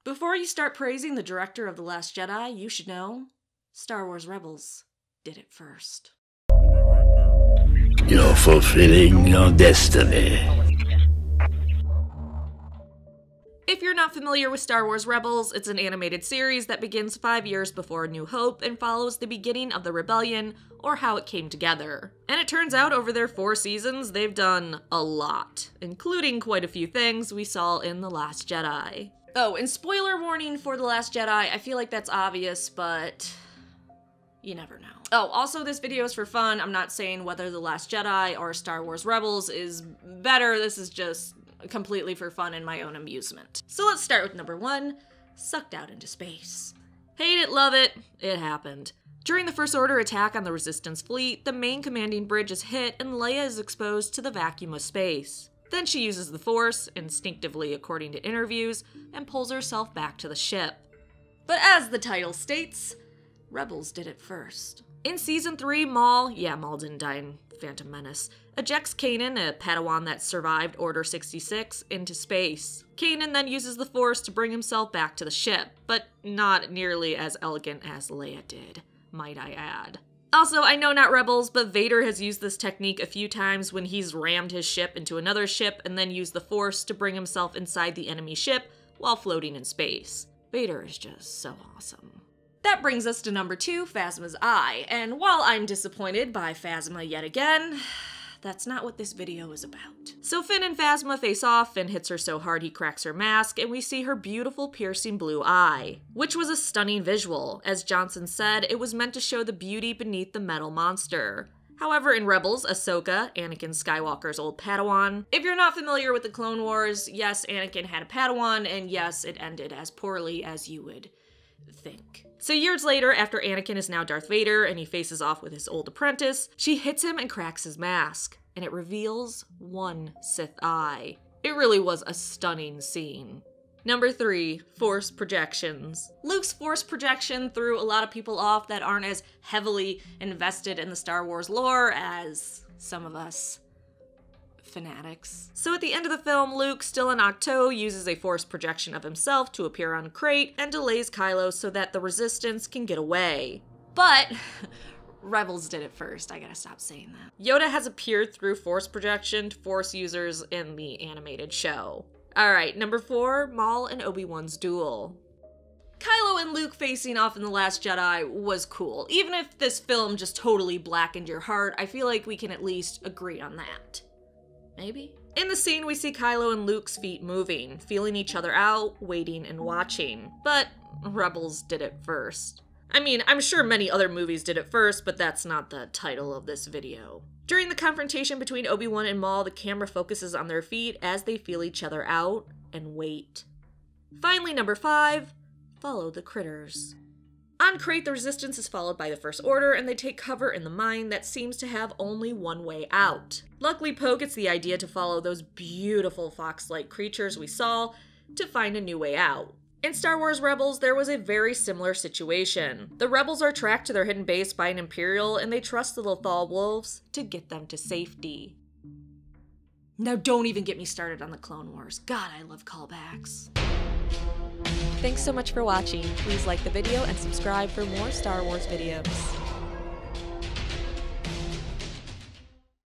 Before you start praising the director of The Last Jedi, you should know Star Wars Rebels did it first. You're fulfilling your destiny. If you're not familiar with Star Wars Rebels, it's an animated series that begins 5 years before A New Hope and follows the beginning of the rebellion, or how it came together. And it turns out over their 4 seasons, they've done a lot, including quite a few things we saw in The Last Jedi. Oh, and spoiler warning for The Last Jedi, I feel like that's obvious, but you never know. Oh, also this video is for fun. I'm not saying whether The Last Jedi or Star Wars Rebels is better. This is just completely for fun and my own amusement. So let's start with number 1, sucked out into space. Hate it, love it, it happened. During the First Order attack on the Resistance fleet, the main commanding bridge is hit and Leia is exposed to the vacuum of space. Then she uses the Force, instinctively according to interviews, and pulls herself back to the ship. But as the title states, Rebels did it first. In Season 3, Maul didn't die in Phantom Menace, ejects Kanan, a Padawan that survived Order 66, into space. Kanan then uses the Force to bring himself back to the ship, but not nearly as elegant as Leia did, might I add. Also, I know not Rebels, but Vader has used this technique a few times when he's rammed his ship into another ship and then used the Force to bring himself inside the enemy ship while floating in space. Vader is just so awesome. That brings us to number 2, Phasma's eye, and while I'm disappointed by Phasma yet again, that's not what this video is about. So Finn and Phasma face off, Finn hits her so hard he cracks her mask, and we see her beautiful piercing blue eye, which was a stunning visual. As Johnson said, it was meant to show the beauty beneath the metal monster. However, in Rebels, Ahsoka, Anakin Skywalker's old Padawan. If you're not familiar with the Clone Wars, yes, Anakin had a Padawan, and yes, it ended as poorly as you would think. So years later, after Anakin is now Darth Vader and he faces off with his old apprentice, she hits him and cracks his mask, and it reveals one Sith eye. It really was a stunning scene. Number 3, Force projections. Luke's Force projection threw a lot of people off that aren't as heavily invested in the Star Wars lore as some of us fanatics. So at the end of the film, Luke, still in Octo, uses a Force projection of himself to appear on Crate and delays Kylo so that the Resistance can get away. But Rebels did it first, I gotta stop saying that. Yoda has appeared through Force projection to Force users in the animated show. Alright, number 4, Maul and Obi-Wan's duel. Kylo and Luke facing off in The Last Jedi was cool. Even if this film just totally blackened your heart, I feel like we can at least agree on that. Maybe? In the scene, we see Kylo and Luke's feet moving, feeling each other out, waiting and watching. But Rebels did it first. I mean, I'm sure many other movies did it first, but that's not the title of this video. During the confrontation between Obi-Wan and Maul, the camera focuses on their feet as they feel each other out and wait. Finally, number 5, follow the critters. On Crate, the Resistance is followed by the First Order, and they take cover in the mine that seems to have only one way out. Luckily, Poe gets the idea to follow those beautiful fox-like creatures we saw to find a new way out. In Star Wars Rebels, there was a very similar situation. The Rebels are tracked to their hidden base by an Imperial, and they trust the Lothal wolves to get them to safety. Now don't even get me started on the Clone Wars. God, I love callbacks. Thanks so much for watching. Please like the video and subscribe for more Star Wars videos.